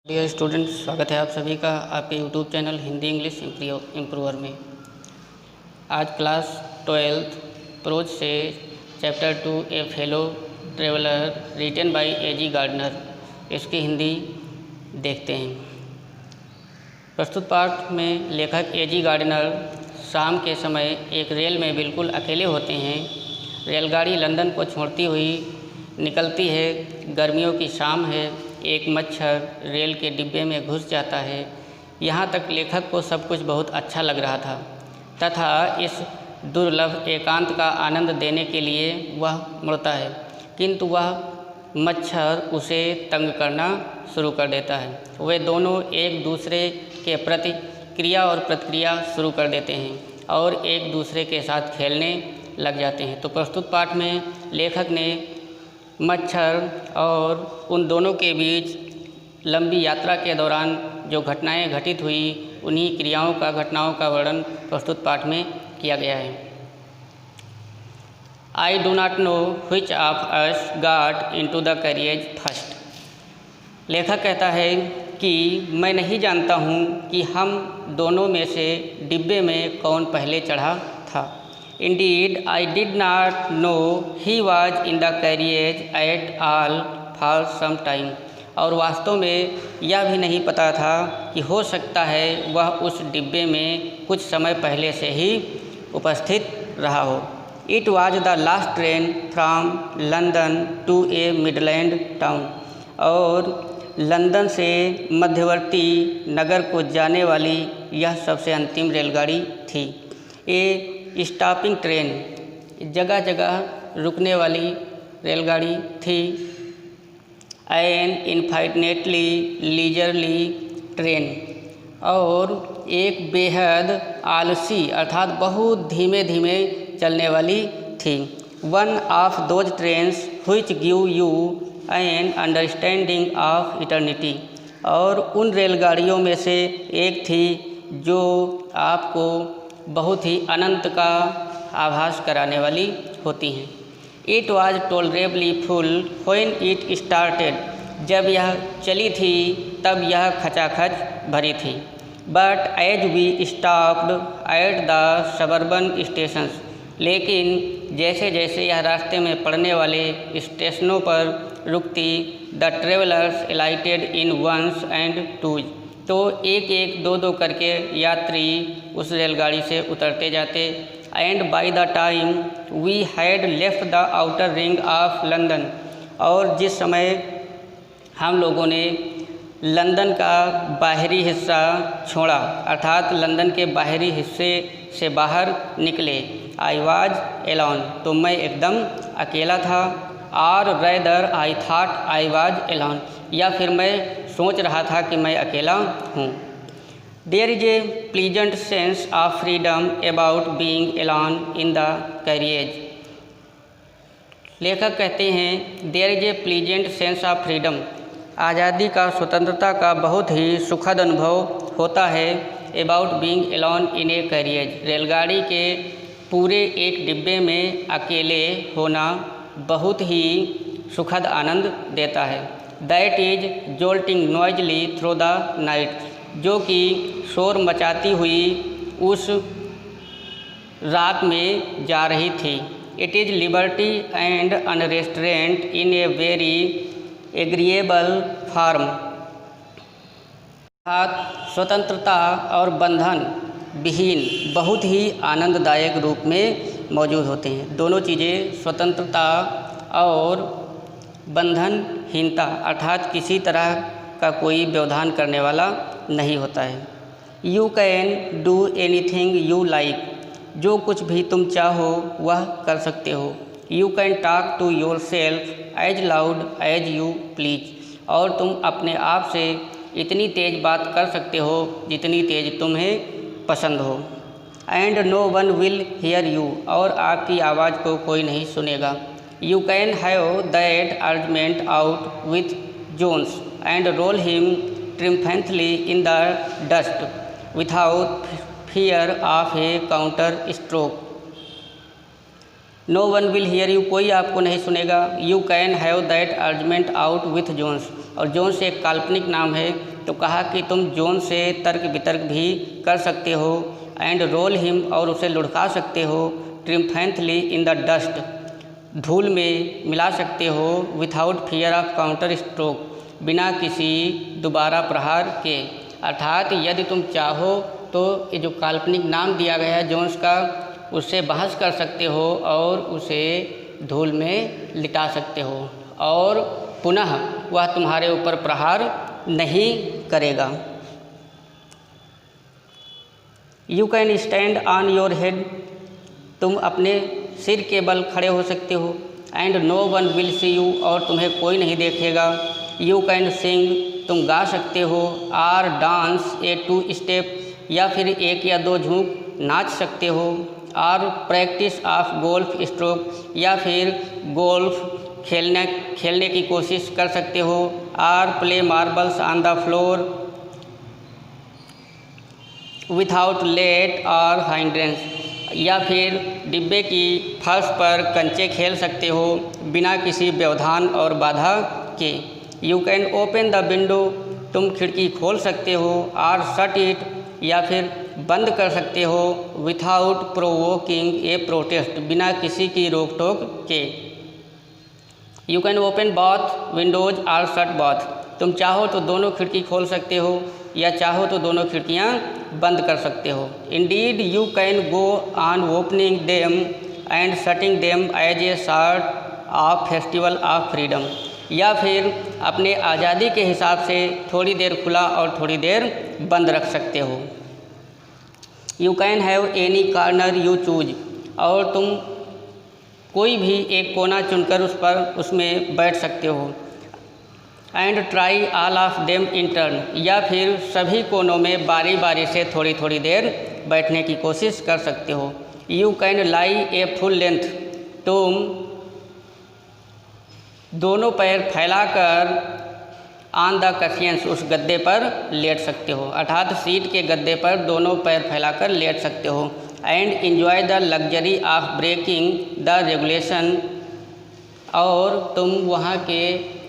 Dear students, स्वागत है आप सभी का आपके YouTube channel Hindi English improver में। आज क्लास 12th प्रोज से chapter 2 a fellow traveller written by A G Gardiner, इसकी हिंदी देखते हैं। प्रस्तुत पाठ में लेखक एजी गार्डनर शाम के समय एक रेल में बिल्कुल अकेले होते हैं। रेलगाड़ी लंदन को छोड़ती हुई निकलती है। गर्मियों की शाम है। एक मच्छर रेल के डिब्बे में घुस जाता है। यहाँ तक लेखक को सब कुछ बहुत अच्छा लग रहा था तथा इस दुर्लभ एकांत का आनंद देने के लिए वह मुड़ता है, किंतु वह मच्छर उसे तंग करना शुरू कर देता है। वे दोनों एक दूसरे के प्रति क्रिया और प्रतिक्रिया शुरू कर देते हैं और एक दूसरे के साथ खेलने लग जाते हैं। तो प्रस्तुत पाठ में लेखक ने मच्छर और उन दोनों के बीच लंबी यात्रा के दौरान जो घटनाएं घटित हुई, उन्हीं घटनाओं का वर्णन प्रस्तुत पाठ में किया गया है। I do not know which of us got into the carriage first. लेखक कहता है कि मैं नहीं जानता हूँ कि हम दोनों में से डिब्बे में कौन पहले चढ़ा था। Indeed, I did not know he was in the carriage at all for some time। और वास्तव में यह भी नहीं पता था कि हो सकता है वह उस डिब्बे में कुछ समय पहले से ही उपस्थित रहा हो। It was the last train from London to a Midland town। और लंदन से मध्यवर्ती नगर को जाने वाली यह सबसे अंतिम रेलगाड़ी थी। स्टॉपिंग ट्रेन, जगह जगह रुकने वाली रेलगाड़ी थी। एन इन्फाइनेटली लीजरली ट्रेन, और एक बेहद आलसी अर्थात बहुत धीमे धीमे चलने वाली थी। One of those trains which give you an understanding of eternity. और उन रेलगाड़ियों में से एक थी जो आपको बहुत ही अनंत का आभास कराने वाली होती हैं। It was tolerably full when it started. जब यह चली थी तब यह खचाखच भरी थी। But as we stopped at the suburban stations. लेकिन जैसे जैसे यह रास्ते में पड़ने वाले स्टेशनों पर रुकती, the travellers alighted in ones and twos. तो एक एक दो दो करके यात्री उस रेलगाड़ी से उतरते जाते। And by the time we had left the outer ring of London. और जिस समय हम लोगों ने लंदन का बाहरी हिस्सा छोड़ा, अर्थात लंदन के बाहरी हिस्से से बाहर निकले, आई वॉज एलोन, तो मैं एकदम अकेला था। और rather I thought I was alone, या फिर मैं सोच रहा था कि मैं अकेला हूँ। There is a pleasant sense of freedom about being alone in the carriage. लेखक कहते हैं there is a pleasant sense of freedom, आज़ादी का, स्वतंत्रता का बहुत ही सुखद अनुभव होता है। About being alone in A carriage, रेलगाड़ी के पूरे एक डिब्बे में अकेले होना बहुत ही सुखद आनंद देता है। That is jolting noisily through the night, जो कि शोर मचाती हुई उस रात में जा रही थी। It is liberty and unrestraint in a very agreeable form, अर्थात स्वतंत्रता और बंधन विहीन बहुत ही आनंददायक रूप में मौजूद होते हैं। दोनों चीज़ें, स्वतंत्रता और बंधनहीनता, अर्थात किसी तरह का कोई व्यवधान करने वाला नहीं होता है। You can do anything you like, जो कुछ भी तुम चाहो वह कर सकते हो। You can talk to yourself as loud as you please, और तुम अपने आप से इतनी तेज़ बात कर सकते हो जितनी तेज़ तुम्हें पसंद हो। And no one will hear you, और आपकी आवाज़ को कोई नहीं सुनेगा। You can have that argument out with Jones and roll him triumphantly in the dust without fear of a counter stroke। No one will hear you, कोई आपको नहीं सुनेगा। You can have that argument out with Jones, और Jones एक काल्पनिक नाम है, तो कहा कि तुम जोन से तर्क वितर्क भी कर सकते हो। एंड रोल हिम, और उसे लुढ़का सकते हो। ट्रिम्फेंथली इन द डस्ट, धूल में मिला सकते हो। Without fear of counter stroke, बिना किसी दोबारा प्रहार के। अर्थात यदि तुम चाहो तो ये जो काल्पनिक नाम दिया गया है जोन्स का, उससे बहस कर सकते हो और उसे धूल में लिटा सकते हो, और पुनः वह तुम्हारे ऊपर प्रहार नहीं करेगा। You can stand on your head, तुम अपने सिर के बल खड़े हो सकते हो। And no one will see you, और तुम्हें कोई नहीं देखेगा। यू कैन सिंग, तुम गा सकते हो। आर डांस ए 2 स्टेप, या फिर 1 या 2 झूम नाच सकते हो। Or practice of golf stroke, या फिर गोल्फ खेलने की कोशिश कर सकते हो। Or play marbles on the floor without let or hindrance, या फिर डिब्बे की फर्श पर कंचे खेल सकते हो बिना किसी व्यवधान और बाधा के। You can open the window, तुम खिड़की खोल सकते हो। आर शट इट, या फिर बंद कर सकते हो। विथआउट प्रोवोकिंग ए प्रोटेस्ट, बिना किसी की रोक टोक के। You can open both windows or shut both, तुम चाहो तो दोनों खिड़की खोल सकते हो या चाहो तो दोनों खिड़कियां बंद कर सकते हो। Indeed you can go on opening them and shutting them as a sort of festival of freedom, या फिर अपने आज़ादी के हिसाब से थोड़ी देर खुला और थोड़ी देर बंद रख सकते हो। You can have any corner you choose, और तुम कोई भी एक कोना चुनकर उसमें बैठ सकते हो। And try all of them in turn, या फिर सभी कोनों में बारी बारी से थोड़ी थोड़ी देर बैठने की कोशिश कर सकते हो। You can lie a full length, तुम दोनों पैर फैलाकर ऑन द कशियंस, उस गद्दे पर लेट सकते हो, अर्थात सीट के गद्दे पर दोनों पैर फैलाकर लेट सकते हो। And enjoy the luxury of breaking the regulation, और तुम वहाँ के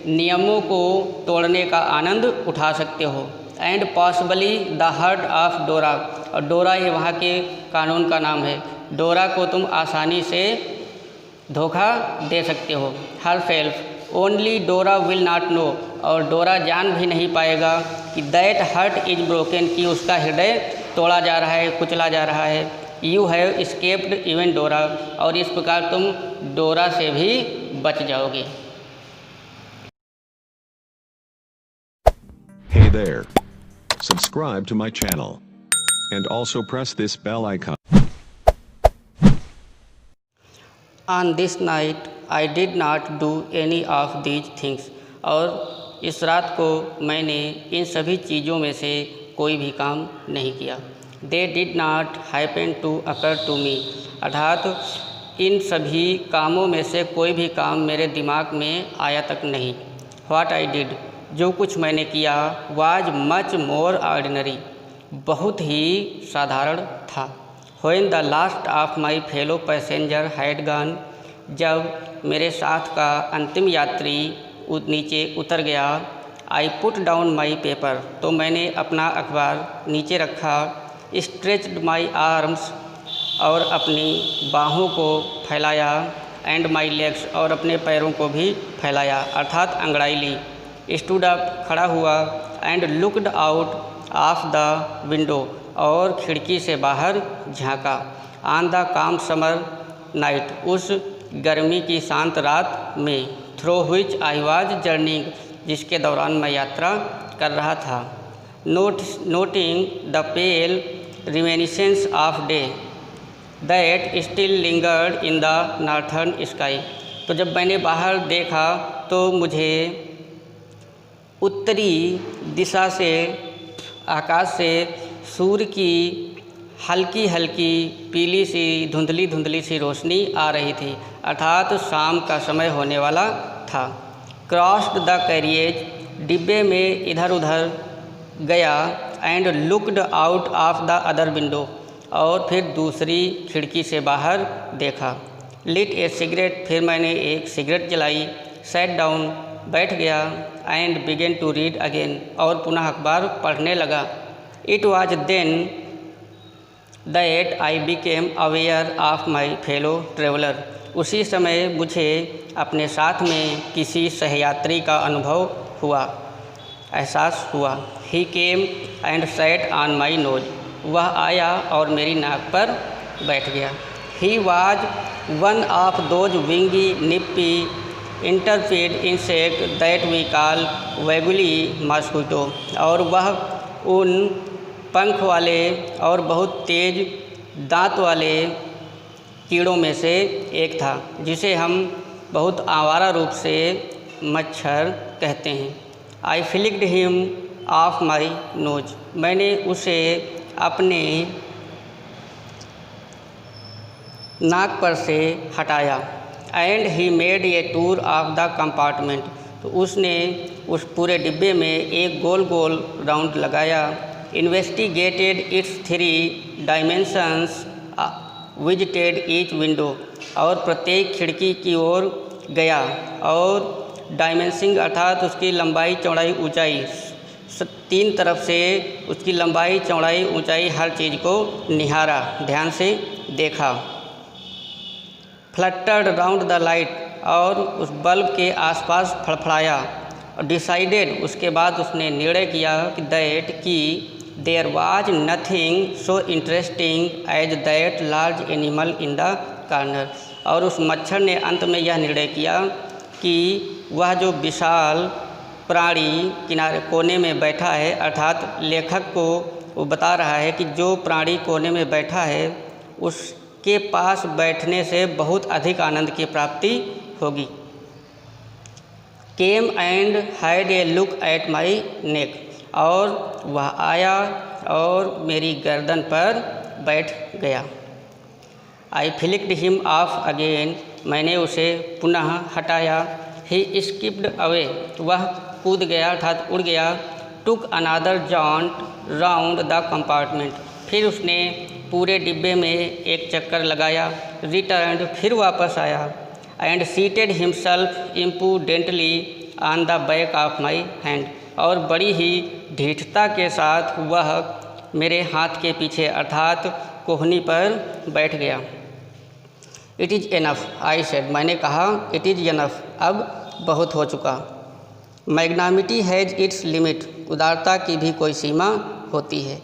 नियमों को तोड़ने का आनंद उठा सकते हो। And possibly the hurt of डोरा, और डोरा ये वहाँ के कानून का नाम है। डोरा को तुम आसानी से धोखा दे सकते हो। हर सेल्फ ओनली डोरा विल नॉट नो, और डोरा जान भी नहीं पाएगा कि दैट हर्ट इज ब्रोकन, कि उसका हृदय तोड़ा जा रहा है, कुचला जा रहा है। यू हैव स्केप्ड इवन डोरा, और इस प्रकार तुम डोरा से भी बच जाओगे। Hey there. Subscribe to my channel. And also press this bell icon. On this night I did not do any of these things, और इस रात को मैंने इन सभी चीज़ों में से कोई भी काम नहीं किया। They did not happen to occur to me, अर्थात इन सभी कामों में से कोई भी काम मेरे दिमाग में आया तक नहीं। What I did, जो कुछ मैंने किया, was much more ordinary, बहुत ही साधारण था। When the last of my fellow passenger had gone, जब मेरे साथ का अंतिम यात्री नीचे उतर गया, I put down my paper, तो मैंने अपना अखबार नीचे रखा। Stretched my arms, और अपनी बाहों को फैलाया। And my legs, और अपने पैरों को भी फैलाया, अर्थात अंगड़ाई ली। Stood up, खड़ा हुआ। And looked out of the window, और खिड़की से बाहर झांका। On the calm summer night, उस गर्मी की शांत रात में। Through which I was journeying, जिसके दौरान मैं यात्रा कर रहा था। Noting the pale reminiscence of day that still lingered in the northern sky, तो जब मैंने बाहर देखा तो मुझे उत्तरी दिशा से आकाश से सूर्य की हल्की हल्की पीली सी धुंधली सी रोशनी आ रही थी, अर्थात शाम का समय होने वाला था। क्रॉस्ड द कैरिएज, डिब्बे में इधर उधर गया। And looked out of the other window, और फिर दूसरी खिड़की से बाहर देखा। लिट ए सिगरेट, फिर मैंने एक सिगरेट जलाई। सैट डाउन, बैठ गया। And began to read again, और पुनः अखबार पढ़ने लगा। It was then that I became aware of my fellow traveller. उसी समय मुझे अपने साथ में किसी सहयात्री का अनुभव हुआ, एहसास हुआ। He came and sat on my nose. वह आया और मेरी नाक पर बैठ गया। He was one of those wingy nippy interfered insect that we call vaguely mosquito. और वह उन पंख वाले और बहुत तेज दांत वाले कीड़ों में से एक था जिसे हम बहुत आवारा रूप से मच्छर कहते हैं। I flicked him off my nose. मैंने उसे अपने नाक पर से हटाया। And he made a tour of the compartment. तो उसने उस पूरे डिब्बे में एक गोल गोल राउंड लगाया। Investigated its 3 dimensions, visited each window. और प्रत्येक खिड़की की ओर गया और डायमेंसिंग अर्थात उसकी लंबाई चौड़ाई ऊंचाई, 3 तरफ से उसकी लंबाई चौड़ाई ऊंचाई हर चीज़ को निहारा, ध्यान से देखा। फ्लटर्ड राउंड द लाइट, और उस बल्ब के आसपास फड़फड़ाया। और डिसाइडेड, उसके बाद उसने निर्णय किया कि दैट कि there was nothing so interesting as that large animal in the corner. और उस मच्छर ने अंत में यह निर्णय किया कि वह जो विशाल प्राणी किनारे कोने में बैठा है, अर्थात लेखक को वो बता रहा है कि जो प्राणी कोने में बैठा है उसके पास बैठने से बहुत अधिक आनंद की प्राप्ति होगी। Came and had a look at my neck. और वह आया और मेरी गर्दन पर बैठ गया। I flicked him off again. मैंने उसे पुनः हटाया। He skipped away. वह कूद गया अर्थात उड़ गया। Took another jaunt round the compartment. फिर उसने पूरे डिब्बे में एक चक्कर लगाया। रिटर्न, फिर वापस आया। And seated himself impudently on the back of my hand. और बड़ी ही ढीठता के साथ वह मेरे हाथ के पीछे अर्थात कोहनी पर बैठ गया। It is enough, I said. मैंने कहा इट इज़ एनफ, अब बहुत हो चुका। Magnanimity has its limit. उदारता की भी कोई सीमा होती है।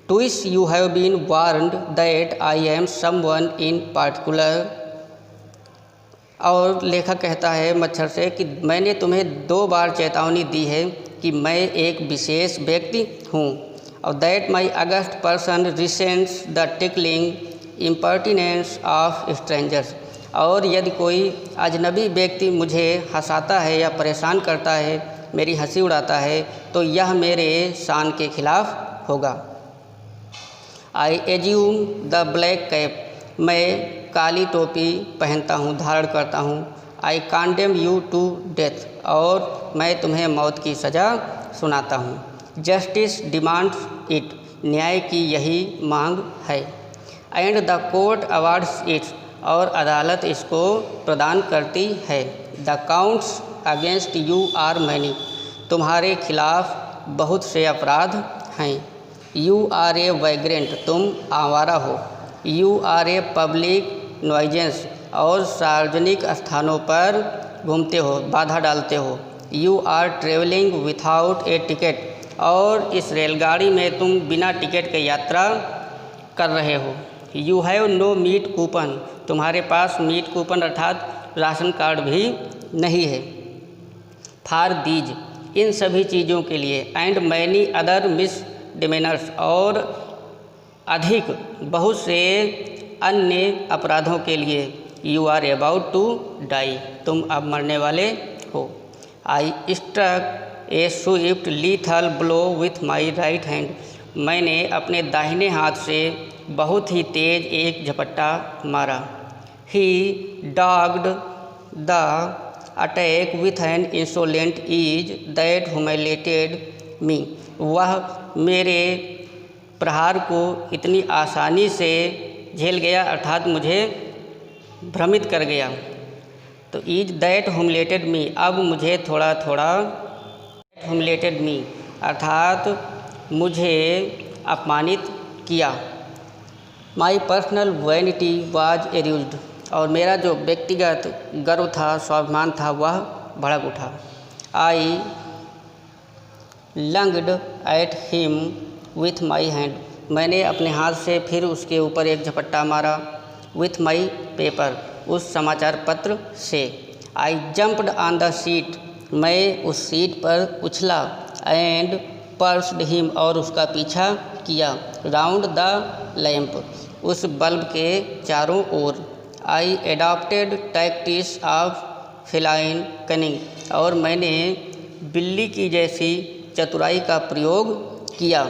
Twice you have been warned that I am someone in particular. और लेखक कहता है मच्छर से कि मैंने तुम्हें 2 बार चेतावनी दी है कि मैं एक विशेष व्यक्ति हूँ। और that my august person resents the tickling impertinence of strangers. और यदि कोई अजनबी व्यक्ति मुझे हंसाता है या परेशान करता है, मेरी हंसी उड़ाता है, तो यह मेरे शान के खिलाफ होगा। I assume the black cap. मैं काली टोपी पहनता हूँ, धारण करता हूँ। I condemn you to death. और मैं तुम्हें मौत की सज़ा सुनाता हूँ। Justice demands it. न्याय की यही मांग है। And the court awards it. और अदालत इसको प्रदान करती है। The counts against you are many. तुम्हारे खिलाफ बहुत से अपराध हैं। You are a vagrant. तुम आवारा हो। You are A public nuisance. और सार्वजनिक स्थानों पर घूमते हो, बाधा डालते हो। You are travelling without a ticket. और इस रेलगाड़ी में तुम बिना टिकट के यात्रा कर रहे हो। You have no meat coupon. तुम्हारे पास मीट कूपन अर्थात राशन कार्ड भी नहीं है। फॉर दीज, इन सभी चीज़ों के लिए। And many other misdemeanours. और अधिक बहुत से अन्य अपराधों के लिए। You are about to die. तुम अब मरने वाले हो। I struck a swift lethal blow with my right hand. मैंने अपने दाहिने हाथ से बहुत ही तेज एक झपट्टा मारा। He dodged the attack with an insolent ease that humiliated me. वह मेरे प्रहार को इतनी आसानी से झेल गया अर्थात मुझे भ्रमित कर गया। तो इज दैट ह्यूमिलेटेड मी, अब मुझे थोड़ा थोड़ा ह्यूमिलेटेड मी अर्थात मुझे अपमानित किया। माई पर्सनल वैनिटी वाज एरूज्ड, और मेरा जो व्यक्तिगत गर्व था, स्वाभिमान था, वह भड़क उठा। I lunged at him with my hand, मैंने अपने हाथ से फिर उसके ऊपर एक झपट्टा मारा। विथ माई पेपर, उस समाचार पत्र से। आई जंप्ड ऑन द सीट, मैं उस सीट पर उछला। एंड पर्स्ड हिम, और उसका पीछा किया। राउंड द लैंप, उस बल्ब के चारों ओर। I adopted tactics of feline cunning, और मैंने बिल्ली की जैसी चतुराई का प्रयोग किया।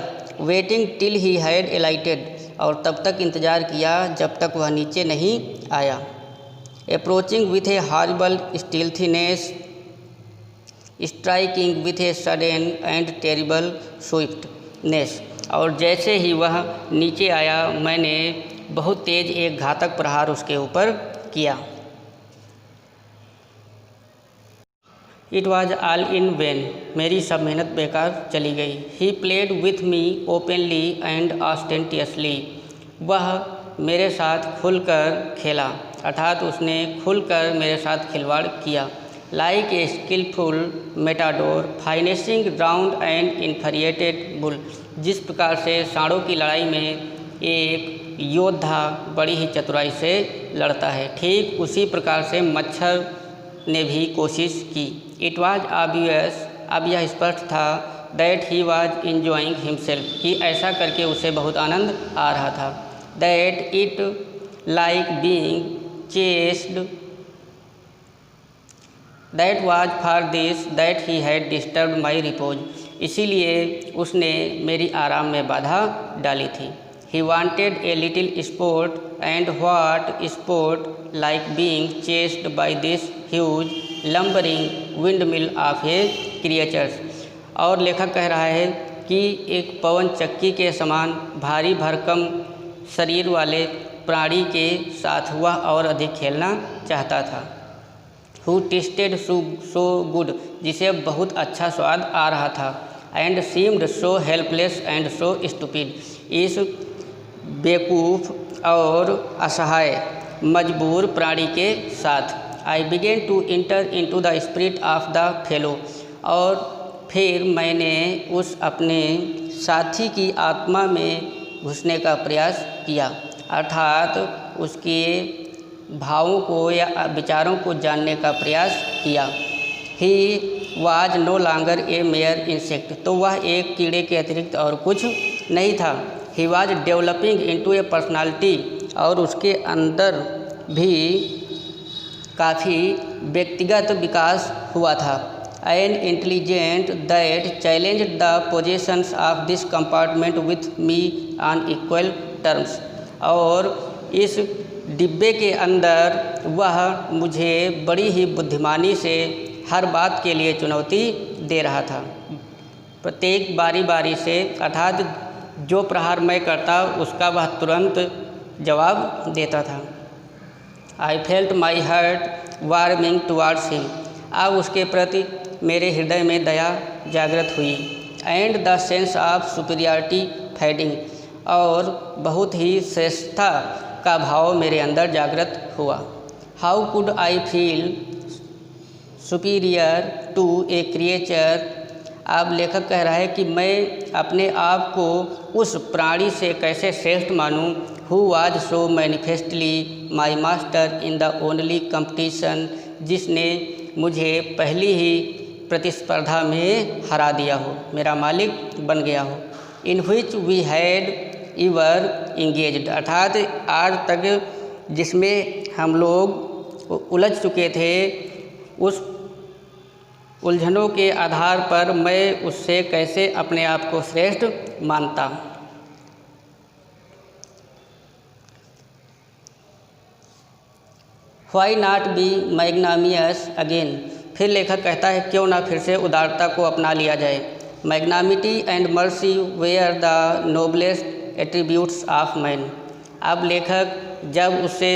Waiting till he had alighted, और तब तक इंतज़ार किया जब तक वह नीचे नहीं आया। Approaching with a horrible stealthiness, striking with a sudden and terrible swiftness, और जैसे ही वह नीचे आया मैंने बहुत तेज एक घातक प्रहार उसके ऊपर किया। It was all in vain, मेरी सब मेहनत बेकार चली गई। He played with me openly and ostentatiously, वह मेरे साथ खुलकर खेला, अर्थात उसने खुलकर मेरे साथ खिलवाड़ किया। Like a skilful matador finessing round and infuriated bull, जिस प्रकार से सांडों की लड़ाई में एक योद्धा बड़ी ही चतुराई से लड़ता है, ठीक उसी प्रकार से मच्छर ने भी कोशिश की। इट वॉज ऑब्वियस, अब यह स्पष्ट था, that he was enjoying himself, कि ऐसा करके उसे बहुत आनंद आ रहा था। That it like being chased, that was for this that he had disturbed my repose, इसीलिए उसने मेरी आराम में बाधा डाली थी। He wanted a little sport, and what sport like being chased by this huge lumbering windmill of A creatures, और लेखक कह रहा है कि एक पवन चक्की के समान भारी भरकम शरीर वाले प्राणी के साथ वह और अधिक खेलना चाहता था। हु टेस्टेड सो गुड, जिसे बहुत अच्छा स्वाद आ रहा था। And seemed so helpless and so stupid, इस बेवकूफ़ और असहाय मजबूर प्राणी के साथ। I began to enter into the spirit of the fellow, और फिर मैंने उस अपने साथी की आत्मा में घुसने का प्रयास किया, अर्थात उसके भावों को या विचारों को जानने का प्रयास किया। He was no longer a mere insect, तो वह एक कीड़े के अतिरिक्त और कुछ नहीं था। He was developing into A personality, और उसके अंदर भी काफ़ी व्यक्तिगत विकास हुआ था। An intelligent that challenge the positions of this compartment with me on equal terms, और इस डिब्बे के अंदर वह मुझे बड़ी ही बुद्धिमानी से हर बात के लिए चुनौती दे रहा था, प्रत्येक बारी बारी से, अर्थात जो प्रहार मैं करता उसका वह तुरंत जवाब देता था। I felt my heart warming towards him, अब उसके प्रति मेरे हृदय में दया जागृत हुई। And the sense of superiority fading, और बहुत ही श्रेष्ठता का भाव मेरे अंदर जागृत हुआ। How could I feel superior to a creature, अब लेखक कह रहा है कि मैं अपने आप को उस प्राणी से कैसे श्रेष्ठ मानूं, who was so manifestly my master in the only competition, जिसने मुझे पहली ही प्रतिस्पर्धा में हरा दिया हो, मेरा मालिक बन गया हो। In which we had ever engaged, अर्थात आज तक जिसमें हम लोग उलझ चुके थे, उस उलझनों के आधार पर मैं उससे कैसे अपने आप को श्रेष्ठ मानता। Why not be magnanimous again, फिर लेखक कहता है क्यों ना फिर से उदारता को अपना लिया जाए। Magnanimity and mercy were the noblest attributes of man, अब लेखक जब उससे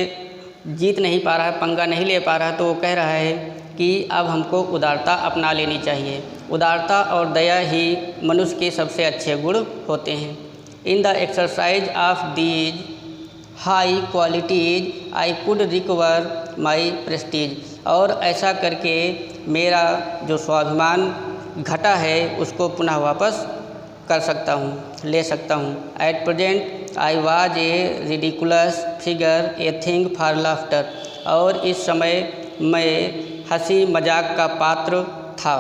जीत नहीं पा रहा है, पंगा नहीं ले पा रहा, तो वो कह रहा है कि अब हमको उदारता अपना लेनी चाहिए। उदारता और दया ही मनुष्य के सबसे अच्छे गुण होते हैं। In the exercise of these high qualities I could recover my Prestige. और ऐसा करके मेरा जो स्वाभिमान घटा है उसको पुनः वापस कर सकता हूँ, ले सकता हूँ। At present I was a ridiculous figure, a thing for laughter. और इस समय मैं हंसी मजाक का पात्र था।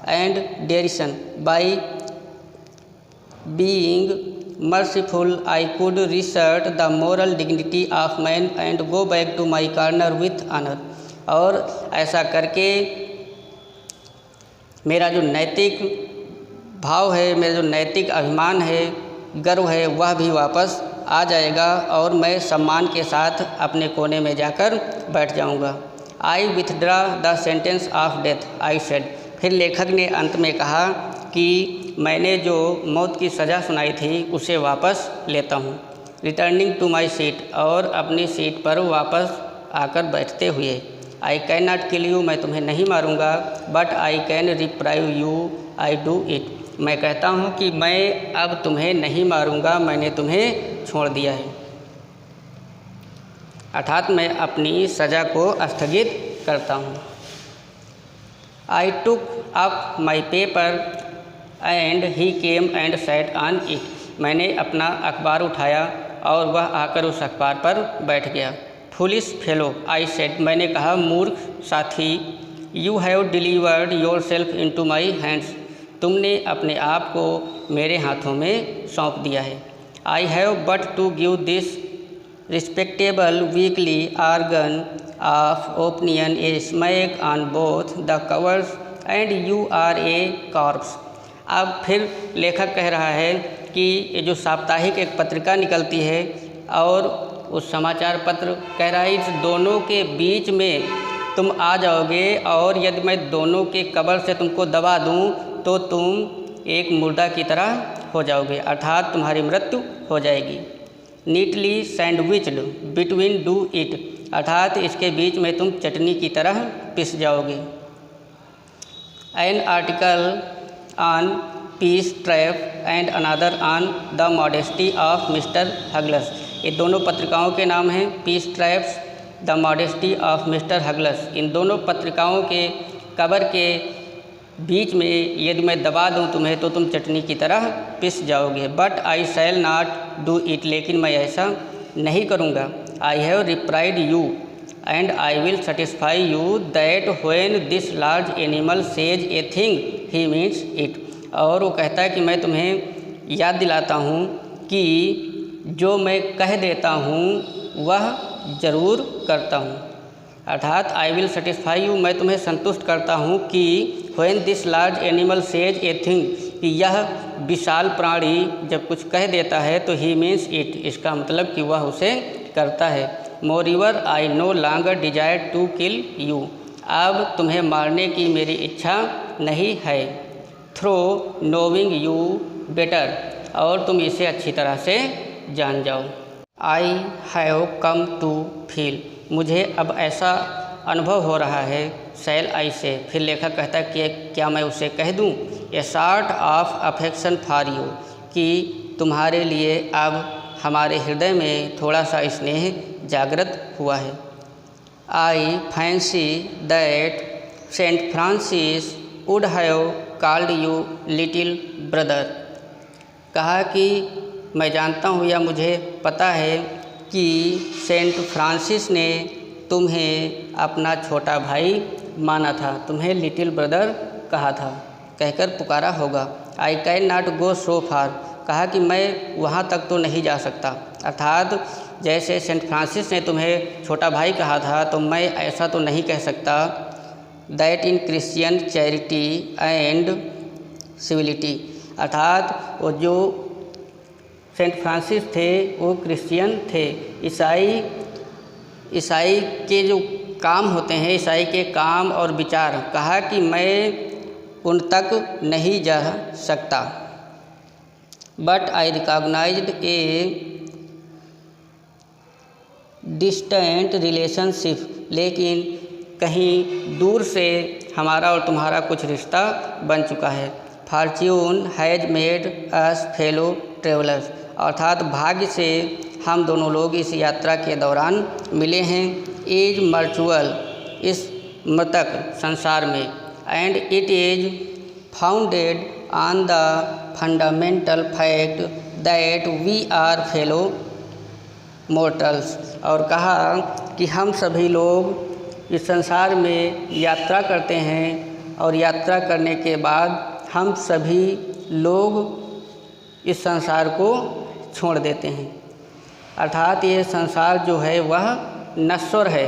And derision by being merciful I could reassert the moral dignity of man and go back to my corner with honor। और ऐसा करके मेरा जो नैतिक भाव है, मेरा जो नैतिक अभिमान है, गर्व है, वह भी वापस आ जाएगा और मैं सम्मान के साथ अपने कोने में जाकर बैठ जाऊंगा। I withdraw the sentence of death I said. फिर लेखक ने अंत में कहा कि मैंने जो मौत की सज़ा सुनाई थी उसे वापस लेता हूँ। रिटर्निंग टू माई सीट, और अपनी सीट पर वापस आकर बैठते हुए। I can not kill you, मैं तुम्हें नहीं मारूंगा, but I can reprieve you, I do it. मैं कहता हूँ कि मैं अब तुम्हें नहीं मारूंगा, मैंने तुम्हें छोड़ दिया है, अर्थात मैं अपनी सज़ा को स्थगित करता हूँ। I took up my paper and he came and sat on it. मैंने अपना अखबार उठाया और वह आकर उस अखबार पर बैठ गया। फुलिश फेलो आई सेड, मैंने कहा मूर्ख साथी, you have delivered yourself into my hands. तुमने अपने आप को मेरे हाथों में सौंप दिया है। I have but to give this respectable weekly organ of opinion a smack on both the covers and you are a corpse. अब फिर लेखक कह रहा है कि ये जो साप्ताहिक एक पत्रिका निकलती है और उस समाचार पत्र कह रहा है इस दोनों के बीच में तुम आ जाओगे और यदि मैं दोनों के कब्र से तुमको दबा दूं तो तुम एक मुर्दा की तरह हो जाओगे, अर्थात तुम्हारी मृत्यु हो जाएगी। Neatly sandwiched between do it, अर्थात इसके बीच में तुम चटनी की तरह पिस जाओगे। An article on peace traps and another on the modesty of mister Hugglus. ये दोनों पत्रिकाओं के नाम हैं, peace traps, the modesty of mister Hugglus. इन दोनों पत्रिकाओं के कवर के बीच में यदि मैं दबा दूं तुम्हें तो तुम चटनी की तरह पिस जाओगे। But I shall not do it, लेकिन मैं ऐसा नहीं करूँगा। I have reprieved you and I will satisfy you that when this large animal says a thing he means it. और वो कहता है कि मैं तुम्हें याद दिलाता हूँ कि जो मैं कह देता हूँ वह ज़रूर करता हूँ, अर्थात आई विल सेटिस्फाई यू, मैं तुम्हें संतुष्ट करता हूँ कि when this large animal says a thing, कि यह विशाल प्राणी जब कुछ कह देता है तो ही मीन्स इट, इसका मतलब कि वह उसे करता है। Moreover I no longer desire to kill you, अब तुम्हें मारने की मेरी इच्छा नहीं है। थ्रो नोविंग यू बेटर, और तुम इसे अच्छी तरह से जान जाओ। I have come to feel, मुझे अब ऐसा अनुभव हो रहा है। शैल आई से, फिर लेखक कहता है कि क्या मैं उसे कह दूं, ए sort of affection for you, कि तुम्हारे लिए अब हमारे हृदय में थोड़ा सा स्नेह जागृत हुआ है। I fancy that Saint Francis would have called you little brother, कहा कि मैं जानता हूँ या मुझे पता है कि सेंट फ्रांसिस ने तुम्हें अपना छोटा भाई माना था, तुम्हें लिटिल ब्रदर कहा था, कहकर पुकारा होगा। आई कैन नॉट गो सो फार, कहा कि मैं वहाँ तक तो नहीं जा सकता, अर्थात जैसे सेंट फ्रांसिस ने तुम्हें छोटा भाई कहा था तो मैं ऐसा तो नहीं कह सकता। That in Christian charity and civility, अर्थात वो जो सेंट फ्रांसिस थे वो क्रिश्चियन थे, ईसाई के जो काम होते हैं, ईसाई के काम और विचार, कहा कि मैं उन तक नहीं जा सकता। But I recognised a distant relationship, लेकिन कहीं दूर से हमारा और तुम्हारा कुछ रिश्ता बन चुका है। Fortune has made us fellow travellers, अर्थात भाग्य से हम दोनों लोग इस यात्रा के दौरान मिले हैं। इज मर्चुअल, इस मृतक संसार में, and it is founded on the fundamental fact that we are fellow mortals. और कहा कि हम सभी लोग इस संसार में यात्रा करते हैं और यात्रा करने के बाद हम सभी लोग इस संसार को छोड़ देते हैं, अर्थात ये संसार जो है वह नश्वर है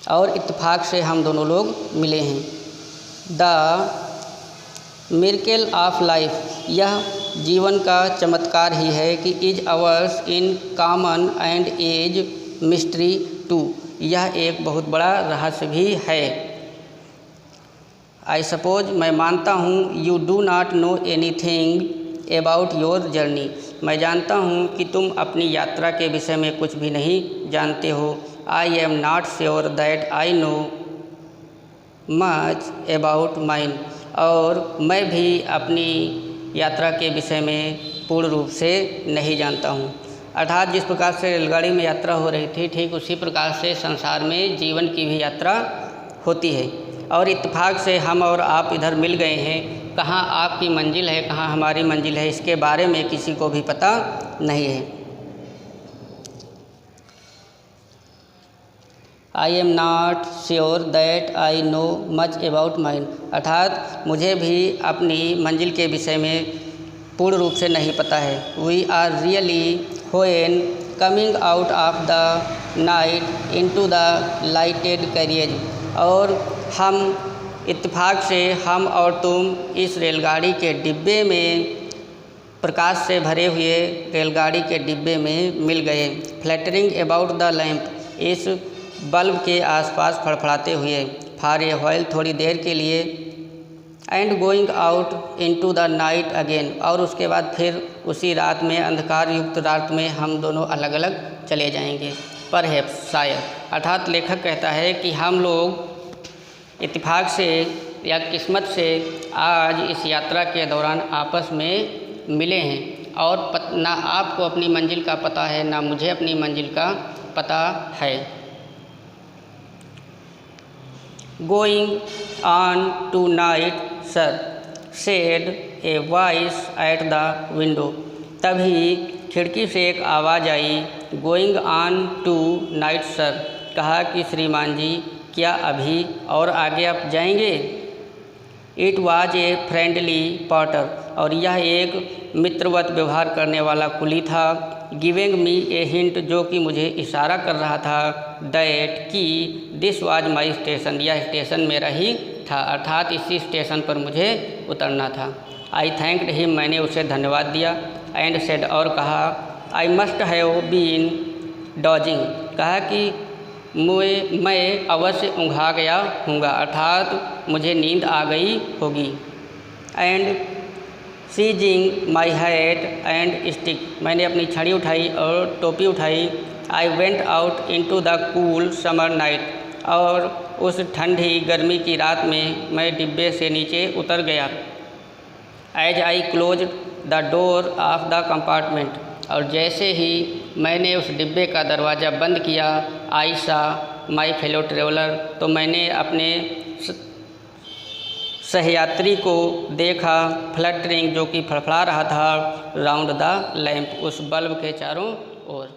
और इत्तेफाक से हम दोनों लोग मिले हैं। द मिरेकल ऑफ लाइफ, यह जीवन का चमत्कार ही है कि is ours in common and is mystery too, यह एक बहुत बड़ा रहस्य भी है। आई सपोज, मैं मानता हूँ, you do not know anything about your journey, मैं जानता हूँ कि तुम अपनी यात्रा के विषय में कुछ भी नहीं जानते हो। I am not sure that I know much about mine, और मैं भी अपनी यात्रा के विषय में पूर्ण रूप से नहीं जानता हूँ। अर्थात जिस प्रकार से रेलगाड़ी में यात्रा हो रही थी, ठीक उसी प्रकार से संसार में जीवन की भी यात्रा होती है और इत्तेफाक से हम और आप इधर मिल गए हैं। कहाँ आपकी मंजिल है, कहाँ हमारी मंजिल है, इसके बारे में किसी को भी पता नहीं है। I am not sure that I know much about mine, अर्थात मुझे भी अपनी मंजिल के विषय में पूर्ण रूप से नहीं पता है। We are really when coming out of the night into the lighted carriage, और हम इत्तेफाक से हम और तुम इस रेलगाड़ी के डिब्बे में, प्रकाश से भरे हुए रेलगाड़ी के डिब्बे में मिल गए। फ्लैटरिंग अबाउट द लैम्प, इस बल्ब के आसपास फड़फड़ाते हुए। फॉर ए व्हाइल, थोड़ी देर के लिए। And going out into the night again, और उसके बाद फिर उसी रात में, अंधकार युक्त रात में हम दोनों अलग अलग चले जाएंगे। परहैप्स, शायद, अर्थात लेखक कहता है कि हम लोग इत्तेफाक से या किस्मत से आज इस यात्रा के दौरान आपस में मिले हैं और ना आपको अपनी मंजिल का पता है, ना मुझे अपनी मंजिल का पता है। Going on tonight sir, said a voice at the window, तभी खिड़की से एक आवाज़ आई। Going on tonight sir, कहा कि श्रीमान जी क्या अभी और आगे आप जाएंगे। It was a friendly Potter, और यह एक मित्रवत व्यवहार करने वाला कुली था। गिविंग मी ए हिंट, जो कि मुझे इशारा कर रहा था। दैट कि दिस वाज माई स्टेशन, यह स्टेशन मेरा ही था, अर्थात इसी स्टेशन पर मुझे उतरना था। आई थैंक्ड हिम, मैंने उसे धन्यवाद दिया। एंड सेड, और कहा, I must have been dozing, कहा कि मैं अवश्य ऊँघा गया हूँगा, अर्थात मुझे नींद आ गई होगी। And seizing my hat and stick, मैंने अपनी छड़ी उठाई और टोपी उठाई। I went out into the cool summer night, और उस ठंडी गर्मी की रात में मैं डिब्बे से नीचे उतर गया। As I close the door of the compartment, और जैसे ही मैंने उस डिब्बे का दरवाज़ा बंद किया, आई सा माई फेलो ट्रेवलर, तो मैंने अपने सहयात्री को देखा। फ्लटरिंग, जो कि फड़फड़ा रहा था। राउंड द लैंप, उस बल्ब के चारों ओर।